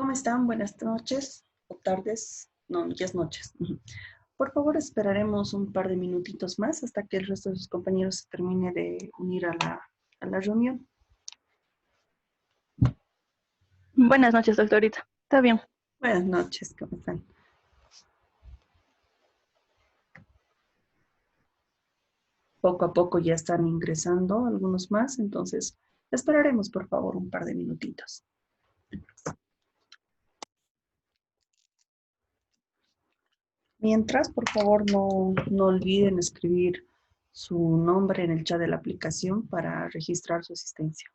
¿Cómo están? Buenas noches o tardes. No, ya es noches. Por favor, esperaremos un par de minutitos más hasta que el resto de sus compañeros se termine de unir a la reunión. Buenas noches, doctorita. Está bien. Buenas noches, ¿cómo están? Poco a poco ya están ingresando algunos más, entonces esperaremos, por favor, un par de minutitos. Mientras, por favor, no olviden escribir su nombre en el chat de la aplicación para registrar su asistencia.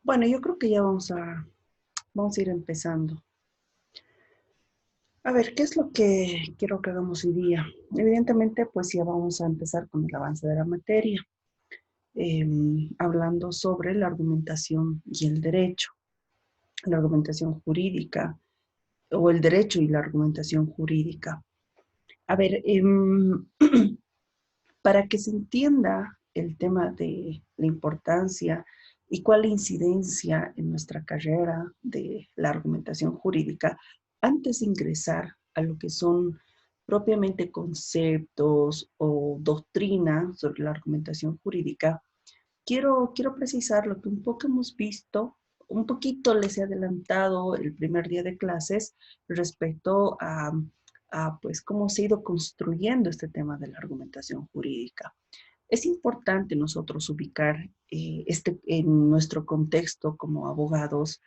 Bueno, yo creo que ya vamos a ir empezando. A ver, ¿qué es lo que quiero que hagamos hoy día? Evidentemente, pues ya vamos a empezar con el avance de la materia, hablando sobre la argumentación y el derecho, la argumentación jurídica o el derecho y la argumentación jurídica. A ver, para que se entienda el tema de la importancia y cuál incidencia en nuestra carrera de la argumentación jurídica, antes de ingresar a lo que son propiamente conceptos o doctrina sobre la argumentación jurídica, quiero precisar lo que un poco hemos visto, un poquito les he adelantado el primer día de clases respecto a pues cómo se ha ido construyendo este tema de la argumentación jurídica. Es importante nosotros ubicar en nuestro contexto como abogados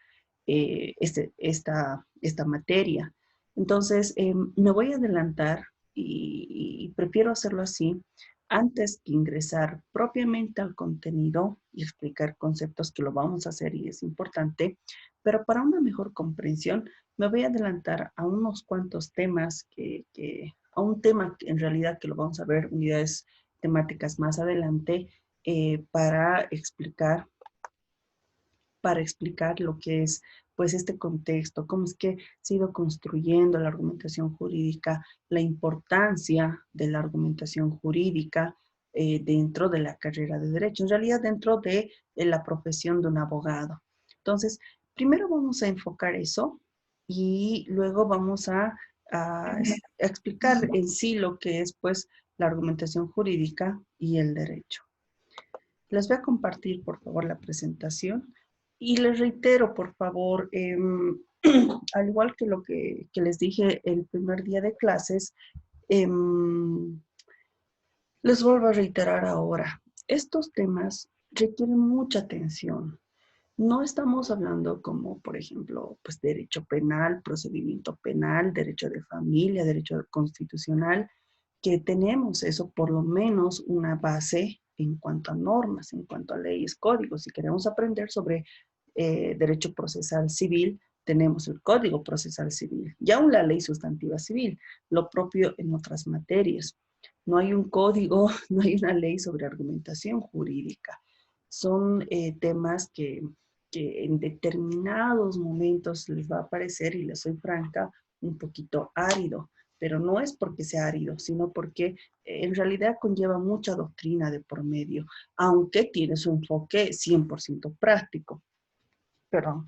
esta materia. Entonces, me voy a adelantar y prefiero hacerlo así antes que ingresar propiamente al contenido y explicar conceptos que lo vamos a hacer y es importante, pero para una mejor comprensión me voy a adelantar a unos cuantos temas a un tema en realidad que lo vamos a ver unidades temáticas más adelante para explicar lo que es pues este contexto, cómo es que se ha ido construyendo la argumentación jurídica, la importancia de la argumentación jurídica dentro de la carrera de derecho, en realidad dentro de la profesión de un abogado. Entonces, primero vamos a enfocar eso y luego vamos a explicar en sí lo que es pues la argumentación jurídica y el derecho. Les voy a compartir, por favor, la presentación y les reitero, por favor, al igual que lo que les dije el primer día de clases, Em, Les vuelvo a reiterar ahora, estos temas requieren mucha atención. No estamos hablando como, por ejemplo, pues derecho penal, procedimiento penal, derecho de familia, derecho constitucional, que tenemos eso por lo menos una base en cuanto a normas, en cuanto a leyes, códigos. Si queremos aprender sobre derecho procesal civil, tenemos el Código Procesal Civil y aún la Ley Sustantiva Civil, lo propio en otras materias. No hay un código, no hay una ley sobre argumentación jurídica. Son temas que en determinados momentos les va a parecer, y les soy franca, un poquito árido, pero no es porque sea árido, sino porque en realidad conlleva mucha doctrina de por medio, aunque tiene su enfoque 100% práctico, perdón,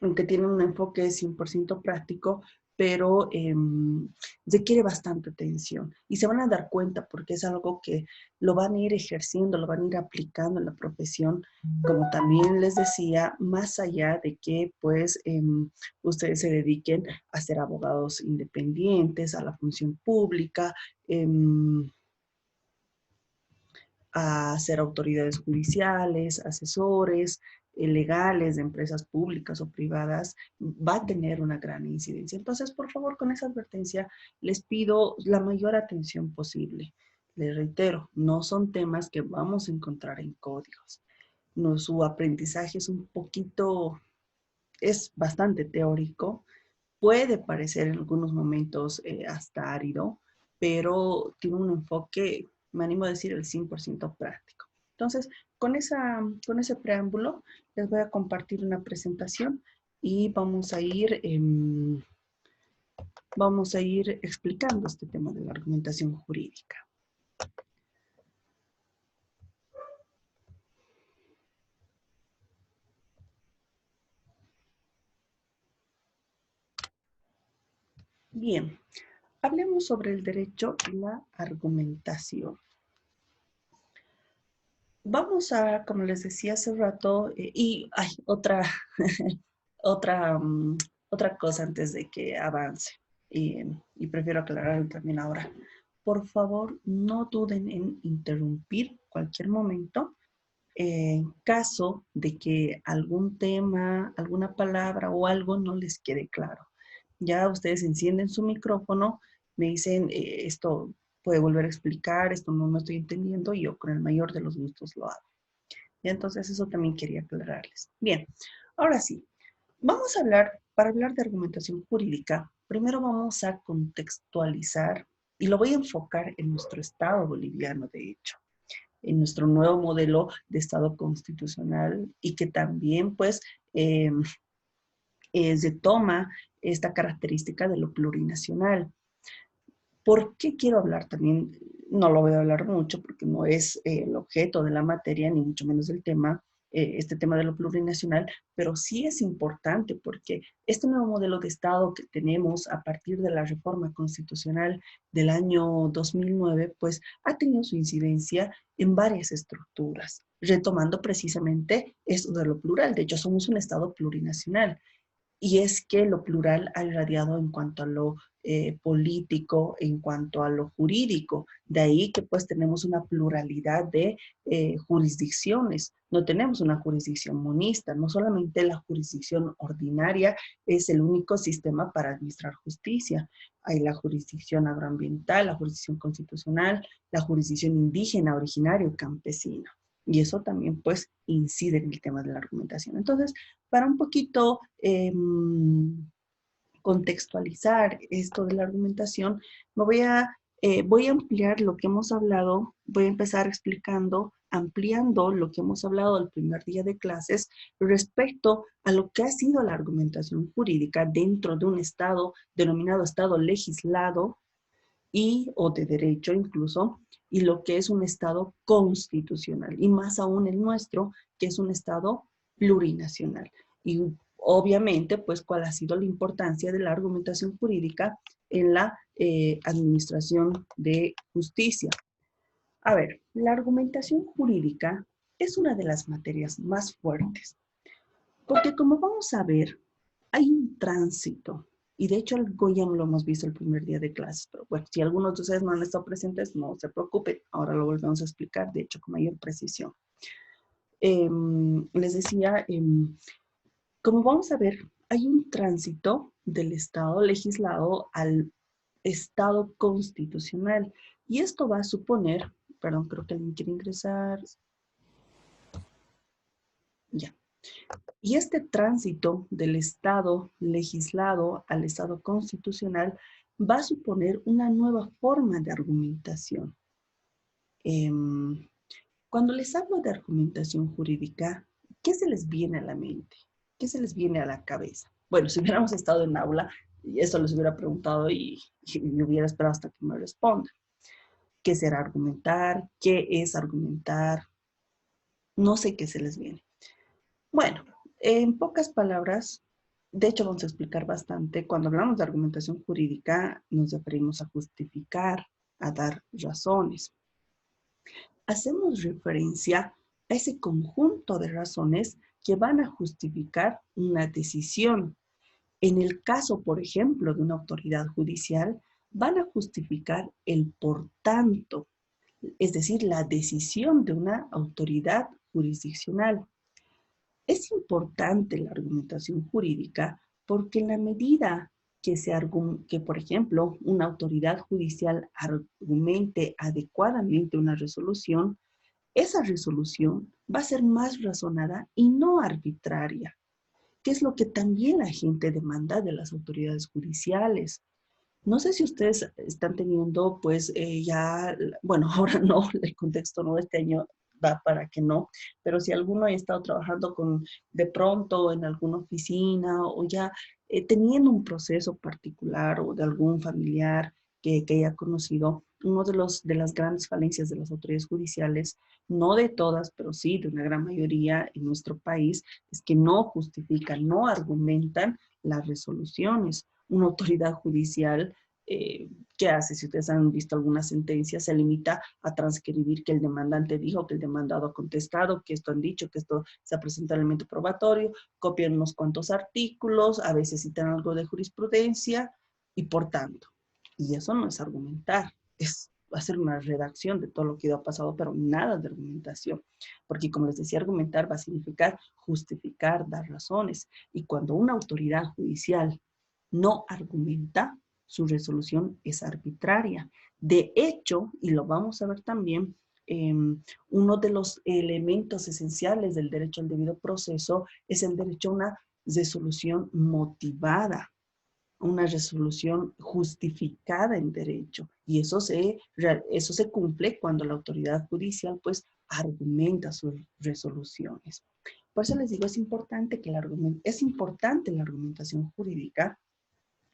aunque tiene un enfoque 100% práctico, pero requiere bastante atención y se van a dar cuenta porque es algo que lo van a ir ejerciendo, lo van a ir aplicando en la profesión, como también les decía, más allá de que pues ustedes se dediquen a ser abogados independientes, a la función pública, a ser autoridades judiciales, asesores, legales de empresas públicas o privadas, va a tener una gran incidencia. Entonces, por favor, con esa advertencia, les pido la mayor atención posible. Les reitero, no son temas que vamos a encontrar en códigos. No, su aprendizaje es un poquito, es bastante teórico, puede parecer en algunos momentos hasta árido, pero tiene un enfoque, me animo a decir, el 100% práctico. Entonces, con ese preámbulo, les voy a compartir una presentación y vamos a ir explicando este tema de la argumentación jurídica. Bien, hablemos sobre el derecho y la argumentación. Vamos a, como les decía hace rato, y hay otra, otra, otra cosa antes de que avance, y prefiero aclararlo también ahora. Por favor, no duden en interrumpir cualquier momento en caso de que algún tema, alguna palabra o algo no les quede claro. Ya ustedes encienden su micrófono, me dicen, esto puede volver a explicar, esto no me estoy entendiendo, y yo con el mayor de los gustos lo hago. Y entonces eso también quería aclararles. Bien, ahora sí, vamos a hablar, para hablar de argumentación jurídica, primero vamos a contextualizar, y lo voy a enfocar en nuestro Estado boliviano, de hecho, en nuestro nuevo modelo de Estado constitucional y que también, pues, se toma esta característica de lo plurinacional. ¿Por qué quiero hablar también? No lo voy a hablar mucho porque no es el objeto de la materia, ni mucho menos del tema, este tema de lo plurinacional, pero sí es importante porque este nuevo modelo de Estado que tenemos a partir de la reforma constitucional del año 2009, pues ha tenido su incidencia en varias estructuras, retomando precisamente esto de lo plural. De hecho, somos un Estado plurinacional. Y es que lo plural ha irradiado en cuanto a lo político, en cuanto a lo jurídico. De ahí que pues tenemos una pluralidad de jurisdicciones. No tenemos una jurisdicción monista, no solamente la jurisdicción ordinaria es el único sistema para administrar justicia. Hay la jurisdicción agroambiental, la jurisdicción constitucional, la jurisdicción indígena, originario y campesina. Y eso también pues incide en el tema de la argumentación. Entonces, para un poquito contextualizar esto de la argumentación, voy a ampliar lo que hemos hablado, voy a empezar explicando, ampliando lo que hemos hablado el primer día de clases respecto a lo que ha sido la argumentación jurídica dentro de un Estado denominado Estado legislado y o de derecho incluso, y lo que es un Estado constitucional, y más aún el nuestro, que es un Estado plurinacional. Y obviamente, pues, cuál ha sido la importancia de la argumentación jurídica en la administración de justicia. A ver, la argumentación jurídica es una de las materias más fuertes, porque como vamos a ver, hay un tránsito. Y de hecho, algo ya lo hemos visto el primer día de clases, pero bueno, si algunos de ustedes no han estado presentes, no se preocupen, ahora lo volvemos a explicar, de hecho, con mayor precisión. Les decía, como vamos a ver, hay un tránsito del Estado legislado al Estado constitucional, y esto va a suponer, perdón, creo que alguien quiere ingresar, ya. Y este tránsito del Estado legislado al Estado constitucional va a suponer una nueva forma de argumentación. Cuando les hablo de argumentación jurídica, ¿qué se les viene a la mente? ¿Qué se les viene a la cabeza? Bueno, si hubiéramos estado en aula, eso les hubiera preguntado y me hubiera esperado hasta que me respondan. ¿Qué será argumentar? ¿Qué es argumentar? No sé qué se les viene. Bueno, en pocas palabras, de hecho vamos a explicar bastante, cuando hablamos de argumentación jurídica nos referimos a justificar, a dar razones. Hacemos referencia a ese conjunto de razones que van a justificar una decisión. En el caso, por ejemplo, de una autoridad judicial, van a justificar el por tanto, es decir, la decisión de una autoridad jurisdiccional. Es importante la argumentación jurídica porque en la medida que, por ejemplo, una autoridad judicial argumente adecuadamente una resolución, esa resolución va a ser más razonada y no arbitraria, que es lo que también la gente demanda de las autoridades judiciales. No sé si ustedes están teniendo, pues ya, bueno, ahora no, el contexto no, este año da para que no, pero si alguno ha estado trabajando con, de pronto en alguna oficina o ya teniendo un proceso particular o de algún familiar que haya conocido, uno de las grandes falencias de las autoridades judiciales, no de todas, pero sí de una gran mayoría en nuestro país, es que no justifican, no argumentan las resoluciones. Una autoridad judicial, ¿qué hace? Si ustedes han visto alguna sentencia, se limita a transcribir que el demandante dijo, que el demandado ha contestado, que esto han dicho, que esto se ha presentado elemento probatorio, copian unos cuantos artículos, a veces citan algo de jurisprudencia y por tanto. Y eso no es argumentar, es hacer una redacción de todo lo que ha pasado, pero nada de argumentación. Porque como les decía, argumentar va a significar justificar, dar razones. Y cuando una autoridad judicial no argumenta, su resolución es arbitraria. De hecho, y lo vamos a ver también, uno de los elementos esenciales del derecho al debido proceso es el derecho a una resolución motivada, una resolución justificada en derecho. Y eso se cumple cuando la autoridad judicial pues argumenta sus resoluciones. Por eso les digo, es importante la argumentación jurídica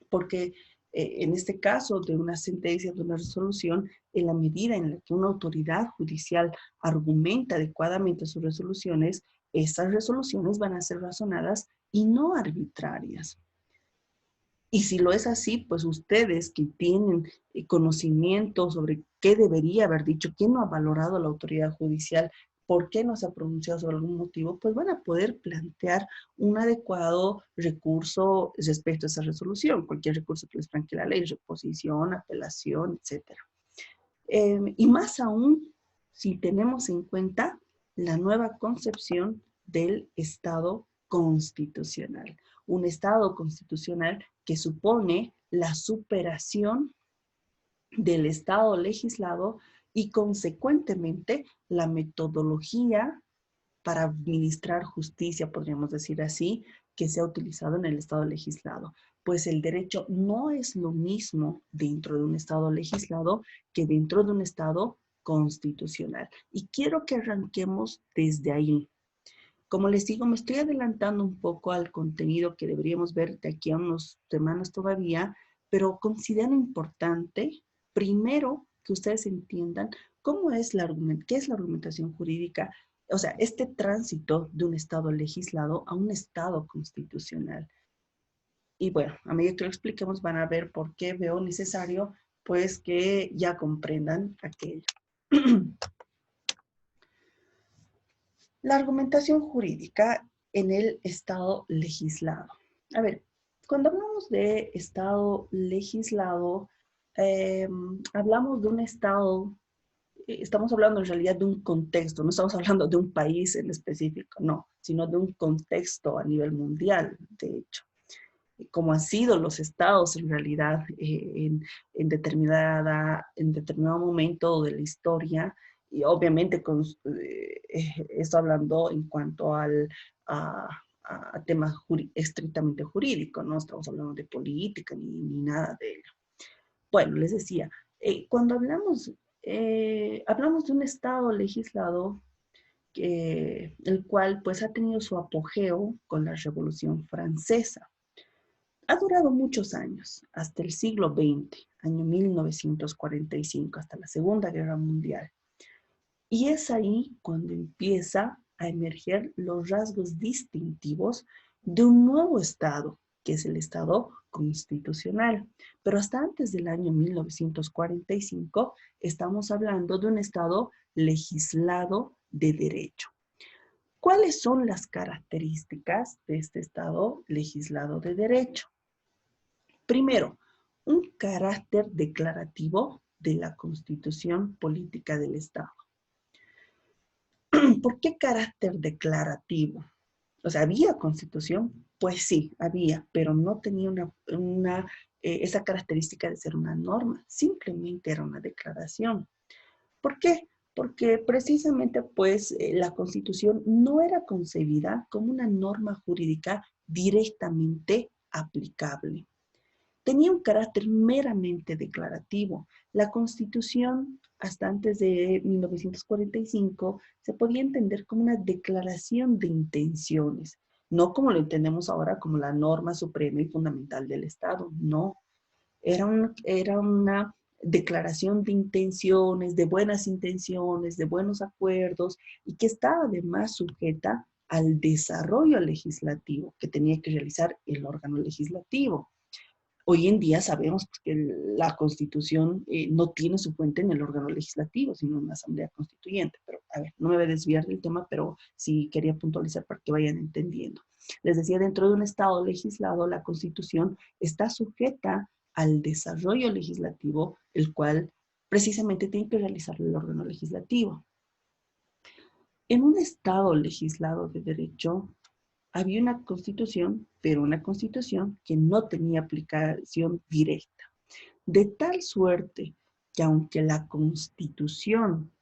porque en este caso de una sentencia, de una resolución, en la medida en la que una autoridad judicial argumenta adecuadamente sus resoluciones, esas resoluciones van a ser razonadas y no arbitrarias. Y si lo es así, pues ustedes que tienen conocimiento sobre qué debería haber dicho, qué no ha valorado la autoridad judicial, por qué no se ha pronunciado sobre algún motivo, pues van a poder plantear un adecuado recurso respecto a esa resolución, cualquier recurso que les plantea la ley, reposición, apelación, etc. Y más aún si tenemos en cuenta la nueva concepción del Estado constitucional. Un Estado constitucional que supone la superación del Estado legislado y consecuentemente la metodología para administrar justicia, podríamos decir así, que se ha utilizado en el Estado legislado. Pues el derecho no es lo mismo dentro de un Estado legislado que dentro de un Estado constitucional. Y quiero que arranquemos desde ahí. Como les digo, me estoy adelantando un poco al contenido que deberíamos ver de aquí a unas semanas todavía, pero considero importante, primero, que ustedes entiendan qué es la argumentación jurídica, o sea, este tránsito de un Estado legislado a un Estado constitucional. Y bueno, a medida que lo expliquemos van a ver por qué veo necesario, pues, que ya comprendan aquello. La argumentación jurídica en el Estado legislado. A ver, Cuando hablamos de Estado legislado, eh, hablamos de un Estado, estamos hablando en realidad de un contexto, no estamos hablando de un país en específico, no, sino de un contexto a nivel mundial, de hecho. Como han sido los estados en realidad en determinado momento de la historia, y obviamente esto hablando en cuanto a, a temas estrictamente jurídicos, no estamos hablando de política ni nada de ello. Bueno, les decía, cuando hablamos de un estado legislado, el cual pues ha tenido su apogeo con la Revolución Francesa. Ha durado muchos años, hasta el siglo XX, año 1945, hasta la Segunda Guerra Mundial. Y es ahí cuando empieza a emerger los rasgos distintivos de un nuevo Estado, que es el Estado constitucional. Pero hasta antes del año 1945 estamos hablando de un Estado legislado de derecho. ¿Cuáles son las características de este Estado legislado de derecho? Primero, un carácter declarativo de la Constitución Política del Estado. ¿Por qué carácter declarativo? O sea, ¿había Constitución? Pues sí, había, pero no tenía esa característica de ser una norma, simplemente era una declaración. ¿Por qué? Porque precisamente pues la Constitución no era concebida como una norma jurídica directamente aplicable. Tenía un carácter meramente declarativo. La Constitución, hasta antes de 1945, se podía entender como una declaración de intenciones, no como lo entendemos ahora como la norma suprema y fundamental del Estado, no. Era una declaración de intenciones, de buenas intenciones, de buenos acuerdos, y que estaba además sujeta al desarrollo legislativo que tenía que realizar el órgano legislativo. Hoy en día sabemos que la Constitución no tiene su fuente en el órgano legislativo, sino en la Asamblea Constituyente. Pero, a ver, no me voy a desviar del tema, pero sí quería puntualizar para que vayan entendiendo. Les decía, dentro de un Estado legislado, la Constitución está sujeta al desarrollo legislativo, el cual precisamente tiene que realizar el órgano legislativo. En un Estado legislado de derecho, había una constitución, pero una constitución que no tenía aplicación directa. De tal suerte que aunque la constitución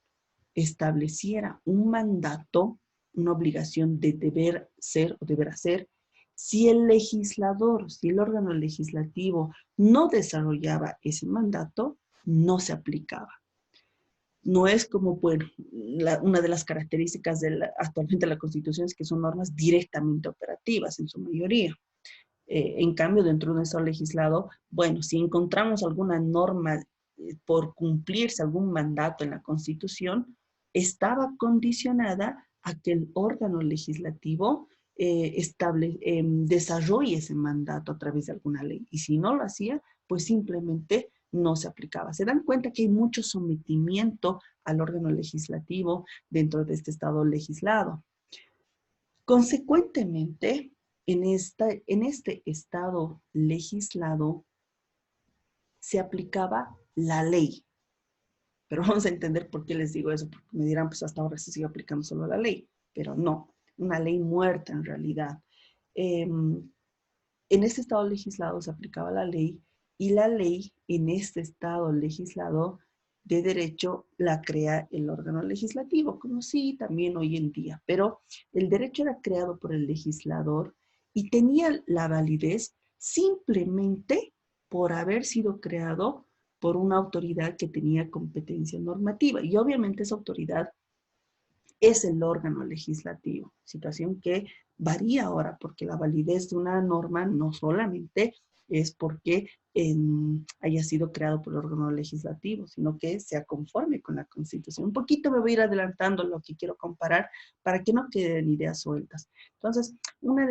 estableciera un mandato, una obligación de deber ser o deber hacer, si el legislador, si el órgano legislativo no desarrollaba ese mandato, no se aplicaba. No es como, bueno, una de las características actualmente de la Constitución es que son normas directamente operativas en su mayoría. En cambio, dentro de un Estado legislado, bueno, si encontramos alguna norma por cumplirse algún mandato en la Constitución, estaba condicionada a que el órgano legislativo desarrolle ese mandato a través de alguna ley. Y si no lo hacía, pues simplemente no se aplicaba. Se dan cuenta que hay mucho sometimiento al órgano legislativo dentro de este Estado legislado. Consecuentemente, en este Estado legislado se aplicaba la ley. Pero vamos a entender por qué les digo eso, porque me dirán, pues hasta ahora se sigue aplicando solo la ley, pero no, una ley muerta en realidad. En este Estado legislado se aplicaba la ley y la ley en este Estado legislado de derecho la crea el órgano legislativo, como sí también hoy en día, pero el derecho era creado por el legislador y tenía la validez simplemente por haber sido creado por una autoridad que tenía competencia normativa. Y obviamente esa autoridad es el órgano legislativo, situación que varía ahora porque la validez de una norma no solamente es porque haya sido creado por el órgano legislativo, sino que sea conforme con la Constitución. Un poquito me voy a ir adelantando lo que quiero comparar para que no queden ideas sueltas. Entonces, una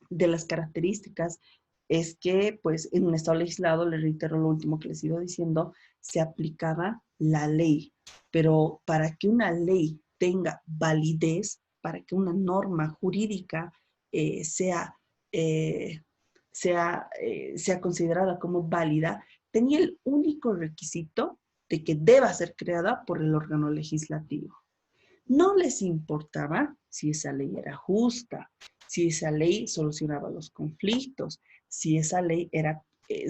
de las características es que, pues, en un Estado legislado, les reitero lo último que les iba diciendo, se aplicaba la ley. Pero para que una ley tenga validez, para que una norma jurídica sea sea considerada como válida, tenía el único requisito de que deba ser creada por el órgano legislativo. No les importaba si esa ley era justa, si esa ley solucionaba los conflictos, si esa ley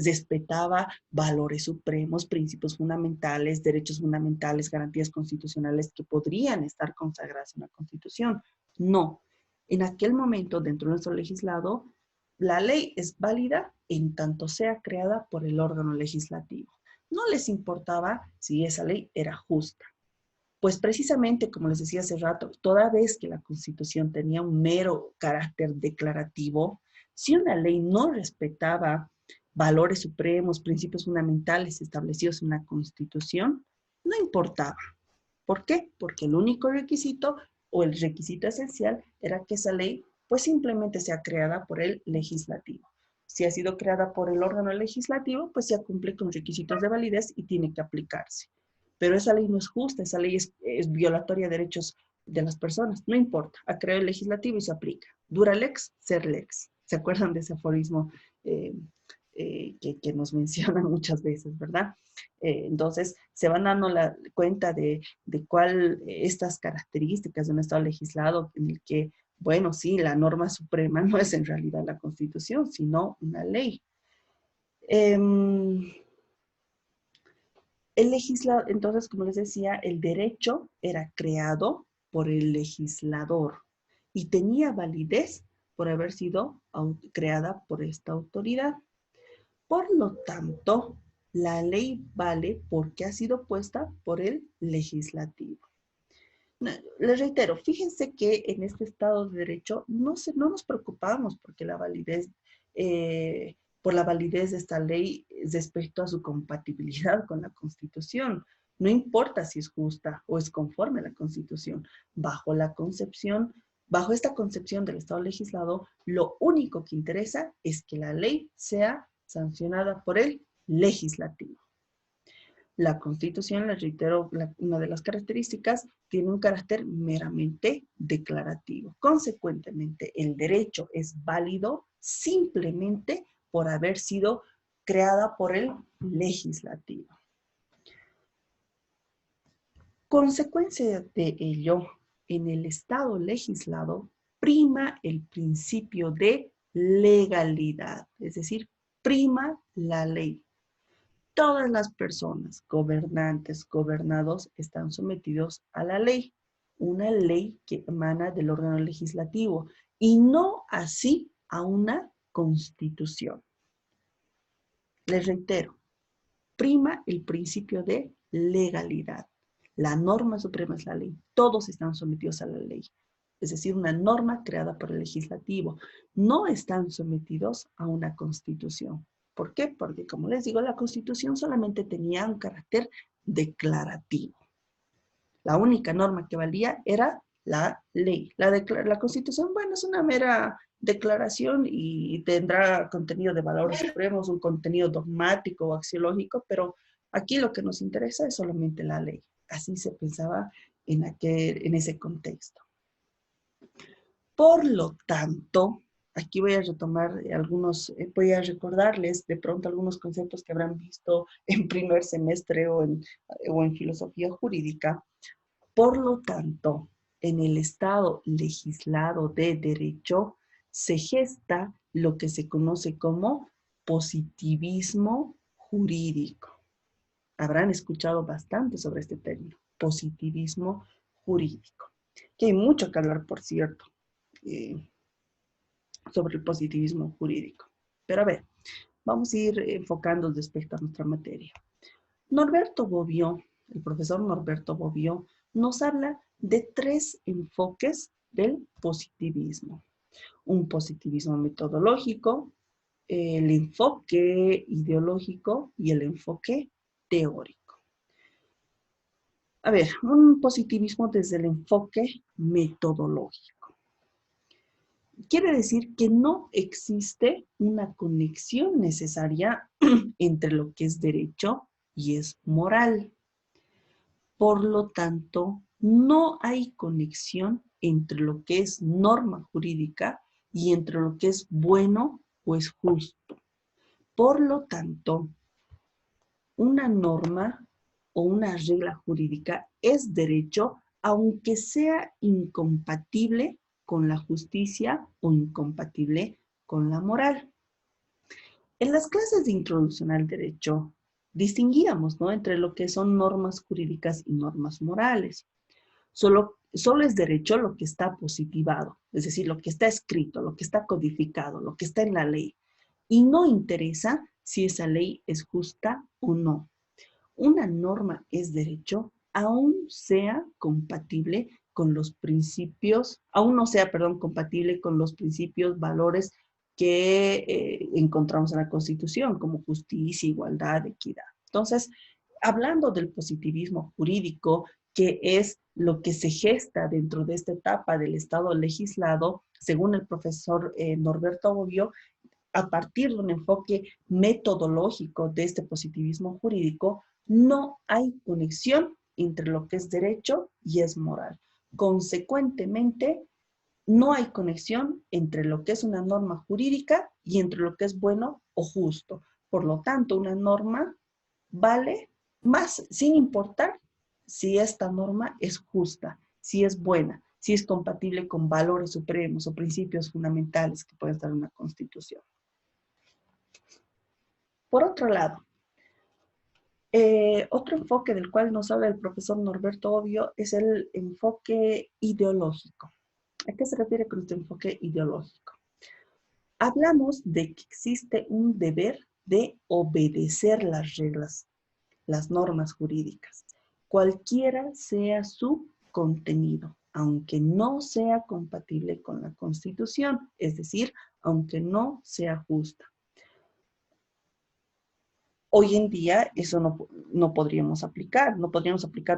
respetaba valores supremos, principios fundamentales, derechos fundamentales, garantías constitucionales que podrían estar consagradas en la Constitución. No. En aquel momento, dentro de nuestro legislado, la ley es válida en tanto sea creada por el órgano legislativo. No les importaba si esa ley era justa. Pues precisamente, como les decía hace rato, toda vez que la Constitución tenía un mero carácter declarativo, si una ley no respetaba valores supremos, principios fundamentales establecidos en la Constitución, no importaba. ¿Por qué? Porque el único requisito o el requisito esencial era que esa ley pues simplemente sea creada por el legislativo. Si ha sido creada por el órgano legislativo, pues ya cumple con requisitos de validez y tiene que aplicarse. Pero esa ley no es justa, esa ley es violatoria de derechos de las personas. No importa, ha creado el legislativo y se aplica. Dura lex, ser lex. ¿Se acuerdan de ese aforismo que nos mencionan muchas veces, verdad? Entonces, se van dando cuenta de cuál estas características de un Estado legislado en el que, bueno, sí, la norma suprema no es en realidad la Constitución, sino una ley. Entonces, como les decía, el derecho era creado por el legislador y tenía validez por haber sido creada por esta autoridad. Por lo tanto, la ley vale porque ha sido puesta por el legislativo. Les reitero, fíjense que en este Estado de Derecho no nos preocupamos porque por la validez de esta ley respecto a su compatibilidad con la Constitución. No importa si es justa o es conforme a la Constitución. Bajo esta concepción del Estado legislado, lo único que interesa es que la ley sea sancionada por el legislativo. La Constitución, les reitero, una de las características, tiene un carácter meramente declarativo. Consecuentemente, el derecho es válido simplemente por haber sido creada por el legislativo. Consecuencia de ello, en el Estado legislado prima el principio de legalidad, es decir, prima la ley. Todas las personas, gobernantes, gobernados, están sometidos a la ley, una ley que emana del órgano legislativo, y no así a una constitución. Les reitero, prima el principio de legalidad. La norma suprema es la ley. Todos están sometidos a la ley. Es decir, una norma creada por el legislativo. No están sometidos a una constitución. ¿Por qué? Porque, como les digo, la Constitución solamente tenía un carácter declarativo. La única norma que valía era la ley. La Constitución, bueno, es una mera declaración y tendrá contenido de valores supremos, un contenido dogmático o axiológico, pero aquí lo que nos interesa es solamente la ley. Así se pensaba en ese contexto. Por lo tanto, aquí voy a retomar voy a recordarles de pronto algunos conceptos que habrán visto en primer semestre o en filosofía jurídica. Por lo tanto, en el Estado legislado de derecho se gesta lo que se conoce como positivismo jurídico. Habrán escuchado bastante sobre este término, positivismo jurídico. Que hay mucho que hablar, por cierto, sobre el positivismo jurídico. Pero a ver, vamos a ir enfocando respecto a nuestra materia. Norberto Bobbio, el profesor Norberto Bobbio, nos habla de 3 enfoques del positivismo. Un positivismo metodológico, el enfoque ideológico y el enfoque teórico. A ver, un positivismo desde el enfoque metodológico. Quiere decir que no existe una conexión necesaria entre lo que es derecho y es moral. Por lo tanto, no hay conexión entre lo que es norma jurídica y entre lo que es bueno o es justo. Por lo tanto, una norma o una regla jurídica es derecho, aunque sea incompatible con la justicia o incompatible con la moral. En las clases de introducción al derecho distinguíamos, ¿no?, entre lo que son normas jurídicas y normas morales. Solo es derecho lo que está positivado, es decir, lo que está escrito, lo que está codificado, lo que está en la ley. Y no interesa si esa ley es justa o no. Una norma es derecho aún sea compatible con los principios, aún no sea, perdón, compatible con los principios, valores que encontramos en la Constitución, como justicia, igualdad, equidad. Entonces, hablando del positivismo jurídico, que es lo que se gesta dentro de esta etapa del Estado legislado, según el profesor Norberto Bobbio, a partir de un enfoque metodológico de este positivismo jurídico, no hay conexión entre lo que es derecho y es moral. Consecuentemente, no hay conexión entre lo que es una norma jurídica y entre lo que es bueno o justo. Por lo tanto, una norma vale más sin importar si esta norma es justa, si es buena, si es compatible con valores supremos o principios fundamentales que puede estar en una constitución. Por otro lado, otro enfoque del cual nos habla el profesor Norberto Bobbio es el enfoque ideológico. ¿A qué se refiere con este enfoque ideológico? Hablamos de que existe un deber de obedecer las reglas, las normas jurídicas, cualquiera sea su contenido, aunque no sea compatible con la Constitución, es decir, aunque no sea justa. Hoy en día eso no podríamos aplicar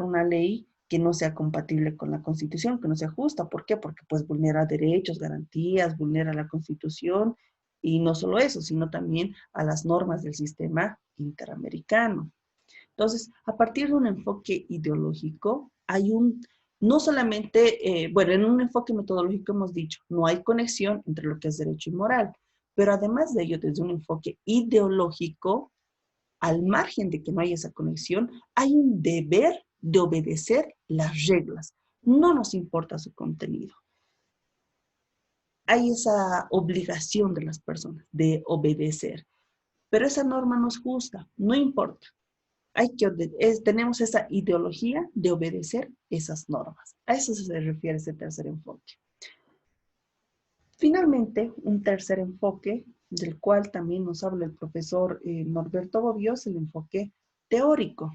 una ley que no sea compatible con la Constitución, que no sea justa. ¿Por qué? Porque pues vulnera derechos, garantías, vulnera la Constitución y no solo eso, sino también a las normas del sistema interamericano. Entonces, a partir de un enfoque ideológico, no solamente, bueno, en un enfoque metodológico hemos dicho, no hay conexión entre lo que es derecho y moral, pero además de ello, desde un enfoque ideológico, al margen de que no haya esa conexión, hay un deber de obedecer las reglas. No nos importa su contenido. Hay esa obligación de las personas de obedecer. Pero esa norma nos gusta, no importa. Tenemos esa ideología de obedecer esas normas. A eso se refiere ese tercer enfoque. Finalmente, un tercer enfoque, del cual también nos habla el profesor Norberto Bobbio, es el enfoque teórico.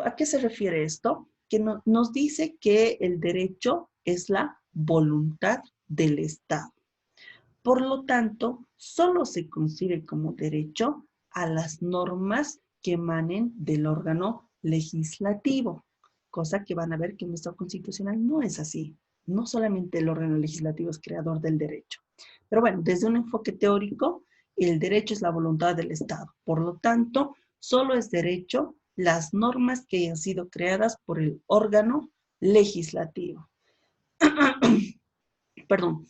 ¿A qué se refiere esto? Que nos dice que el derecho es la voluntad del Estado. Por lo tanto, solo se concibe como derecho a las normas que emanen del órgano legislativo, cosa que van a ver que en nuestra constitucional no es así. No solamente el órgano legislativo es creador del derecho. Pero bueno, desde un enfoque teórico, el derecho es la voluntad del Estado. Por lo tanto, solo es derecho las normas que hayan sido creadas por el órgano legislativo. Perdón.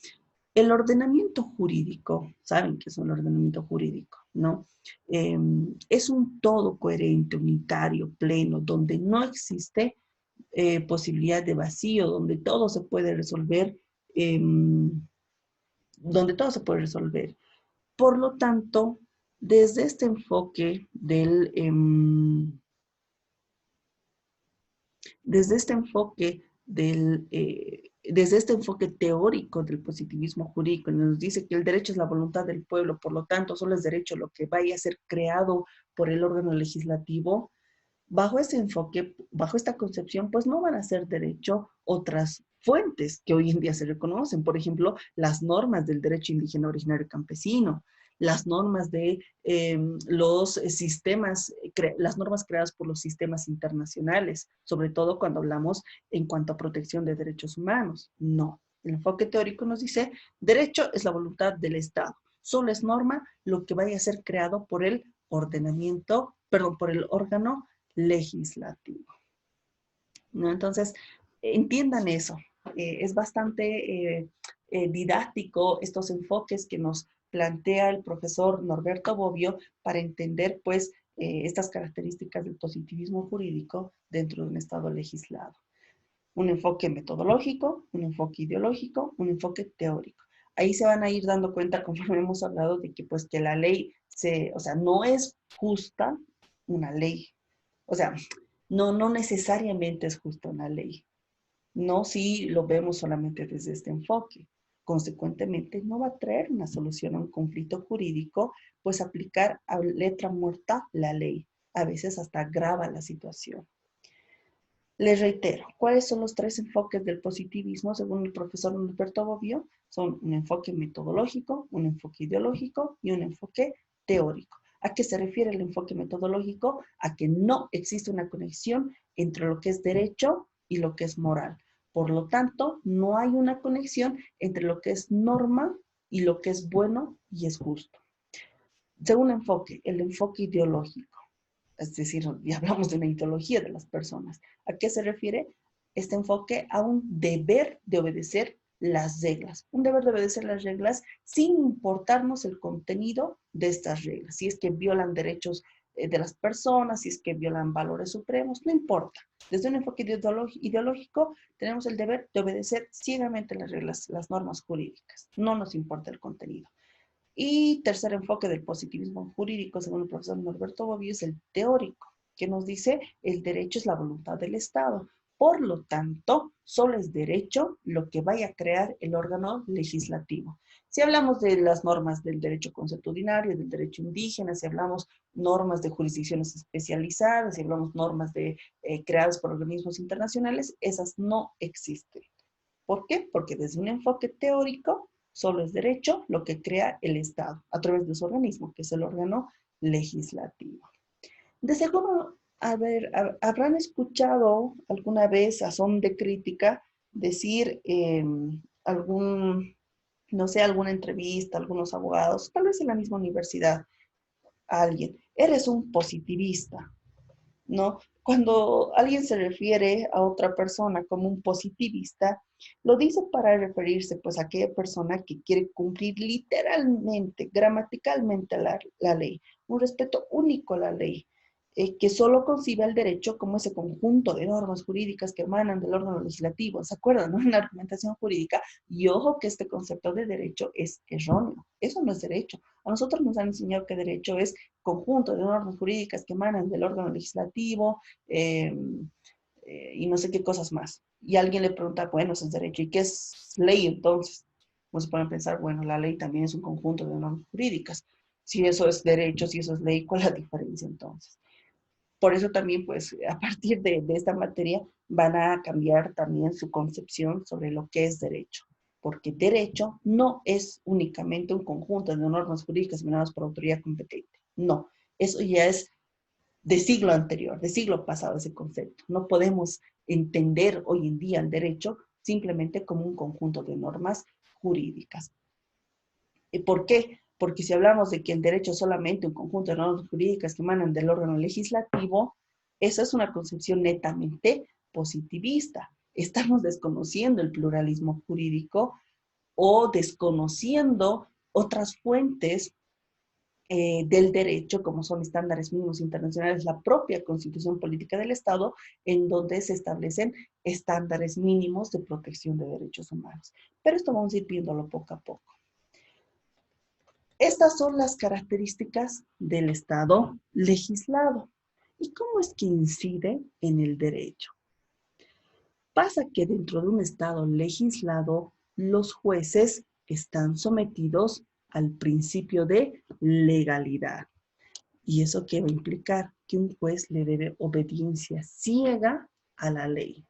El ordenamiento jurídico, ¿saben qué es un ordenamiento jurídico? ¿No? Es un todo coherente, unitario, pleno, donde no existe posibilidad de vacío, donde todo se puede resolver, donde todo se puede resolver. Por lo tanto, desde este enfoque desde este enfoque desde este enfoque teórico del positivismo jurídico, nos dice que el derecho es la voluntad del pueblo, por lo tanto, solo es derecho lo que vaya a ser creado por el órgano legislativo. Bajo ese enfoque, bajo esta concepción, pues no van a ser derecho otras fuentes que hoy en día se reconocen. Por ejemplo, las normas del derecho indígena originario campesino, las normas de los sistemas, las normas creadas por los sistemas internacionales, sobre todo cuando hablamos en cuanto a protección de derechos humanos. No. El enfoque teórico nos dice, derecho es la voluntad del Estado. Solo es norma lo que vaya a ser creado por el ordenamiento, perdón, por el órgano legislativo, ¿no? Entonces, entiendan eso. Es bastante didáctico estos enfoques que nos plantea el profesor Norberto Bobbio para entender pues estas características del positivismo jurídico dentro de un Estado legislado. Un enfoque metodológico, un enfoque ideológico, un enfoque teórico. Ahí se van a ir dando cuenta, conforme hemos hablado, de que pues que la ley o sea, no es justa una ley. O sea, no necesariamente es justa una ley. No si lo vemos solamente desde este enfoque. Consecuentemente, no va a traer una solución a un conflicto jurídico, pues aplicar a letra muerta la ley. A veces hasta agrava la situación. Les reitero, ¿cuáles son los tres enfoques del positivismo según el profesor Humberto Bobbio? Son un enfoque metodológico, un enfoque ideológico y un enfoque teórico. ¿A qué se refiere el enfoque metodológico? A que no existe una conexión entre lo que es derecho y lo que es moral. Por lo tanto, no hay una conexión entre lo que es norma y lo que es bueno y es justo. Segundo enfoque, el enfoque ideológico. Es decir, ya hablamos de una ideología de las personas. ¿A qué se refiere este enfoque? A un deber de obedecer las reglas. Un deber de obedecer las reglas sin importarnos el contenido de estas reglas. Si es que violan derechos de las personas, si es que violan valores supremos, no importa. Desde un enfoque ideológico tenemos el deber de obedecer ciegamente las reglas, las normas jurídicas. No nos importa el contenido. Y tercer enfoque del positivismo jurídico, según el profesor Norberto Bobbio, es el teórico, que nos dice el derecho es la voluntad del Estado. Por lo tanto, solo es derecho lo que vaya a crear el órgano legislativo. Si hablamos de las normas del derecho consuetudinario, del derecho indígena, si hablamos normas de jurisdicciones especializadas, si hablamos normas creadas por organismos internacionales, esas no existen. ¿Por qué? Porque desde un enfoque teórico, solo es derecho lo que crea el Estado a través de su organismo, que es el órgano legislativo. De seguro, habrán escuchado alguna vez a son de crítica decir no sé, alguna entrevista, algunos abogados, tal vez en la misma universidad, a alguien, eres un positivista, ¿no? Cuando alguien se refiere a otra persona como un positivista, lo dice para referirse pues a aquella persona que quiere cumplir literalmente, gramaticalmente la ley, un respeto único a la ley, que solo concibe el derecho como ese conjunto de normas jurídicas que emanan del órgano legislativo, ¿se acuerdan? ¿No? En la argumentación jurídica, y ojo que este concepto de derecho es erróneo, eso no es derecho. A nosotros nos han enseñado que derecho es conjunto de normas jurídicas que emanan del órgano legislativo y no sé qué cosas más. Y alguien le pregunta, bueno, eso es derecho, ¿y qué es ley entonces? Pues se pueden pensar, bueno, la ley también es un conjunto de normas jurídicas. Si eso es derecho, si eso es ley, ¿cuál es la diferencia entonces? Por eso también, pues, a partir de esta materia van a cambiar también su concepción sobre lo que es derecho. Porque derecho no es únicamente un conjunto de normas jurídicas emanadas por autoridad competente. No, eso ya es de siglo anterior, de siglo pasado ese concepto. No podemos entender hoy en día el derecho simplemente como un conjunto de normas jurídicas. ¿Y por qué? Porque si hablamos de que el derecho es solamente un conjunto de normas jurídicas que emanan del órgano legislativo, esa es una concepción netamente positivista. Estamos desconociendo el pluralismo jurídico o desconociendo otras fuentes del derecho, como son estándares mínimos internacionales, la propia Constitución Política del Estado, en donde se establecen estándares mínimos de protección de derechos humanos. Pero esto vamos a ir viéndolo poco a poco. Estas son las características del Estado legislado. ¿Y cómo es que incide en el derecho? Pasa que dentro de un Estado legislado, los jueces están sometidos al principio de legalidad. ¿Y eso qué va a implicar? Que un juez le debe obediencia ciega a la ley.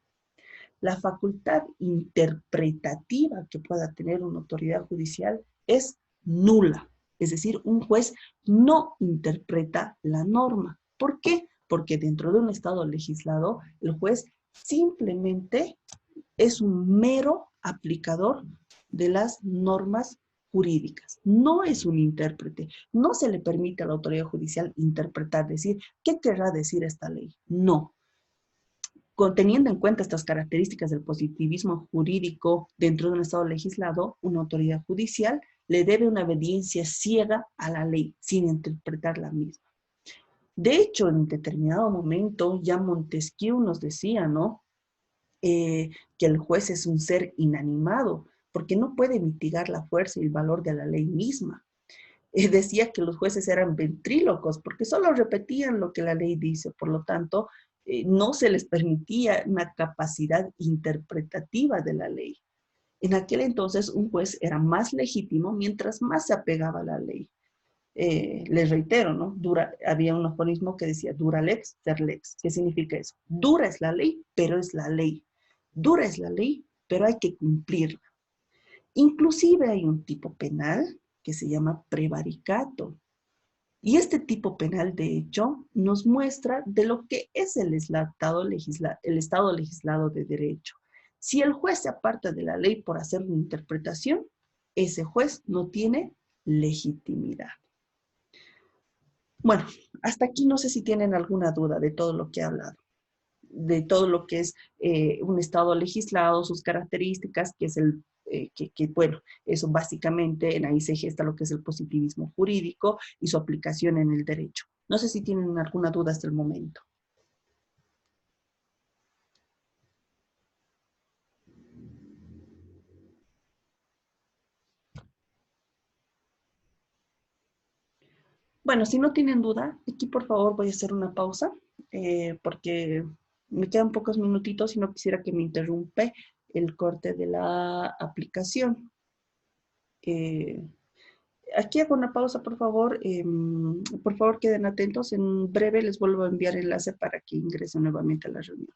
La facultad interpretativa que pueda tener una autoridad judicial es nula. Es decir, un juez no interpreta la norma. ¿Por qué? Porque dentro de un Estado legislado, el juez simplemente es un mero aplicador de las normas jurídicas. No es un intérprete. No se le permite a la autoridad judicial interpretar, decir, ¿qué querrá decir esta ley? No. Teniendo en cuenta estas características del positivismo jurídico dentro de un Estado legislado, una autoridad judicial le debe una obediencia ciega a la ley, sin interpretar la misma. De hecho, en determinado momento, ya Montesquieu nos decía, ¿no? Que el juez es un ser inanimado, porque no puede mitigar la fuerza y el valor de la ley misma. Decía que los jueces eran ventrílocos, porque solo repetían lo que la ley dice, por lo tanto, no se les permitía una capacidad interpretativa de la ley. En aquel entonces, un juez era más legítimo mientras más se apegaba a la ley. Les reitero, ¿no? Había un aforismo que decía, dura lex, ser lex. ¿Qué significa eso? Dura es la ley, pero es la ley. Dura es la ley, pero hay que cumplirla. Inclusive hay un tipo penal que se llama prevaricato. Y este tipo penal, de hecho, nos muestra de lo que es el Estado legislado de derecho. Si el juez se aparta de la ley por hacer una interpretación, ese juez no tiene legitimidad. Bueno, hasta aquí no sé si tienen alguna duda de todo lo que he hablado, de todo lo que es un Estado legislado, sus características, que es bueno, eso básicamente en ahí se gesta lo que es el positivismo jurídico y su aplicación en el derecho. No sé si tienen alguna duda hasta el momento. Bueno, si no tienen duda, aquí por favor voy a hacer una pausa porque me quedan pocos minutitos y no quisiera que me interrumpe el corte de la aplicación. Eh, Aquí hago una pausa, por favor. Por favor, queden atentos. En breve les vuelvo a enviar el enlace para que ingresen nuevamente a la reunión.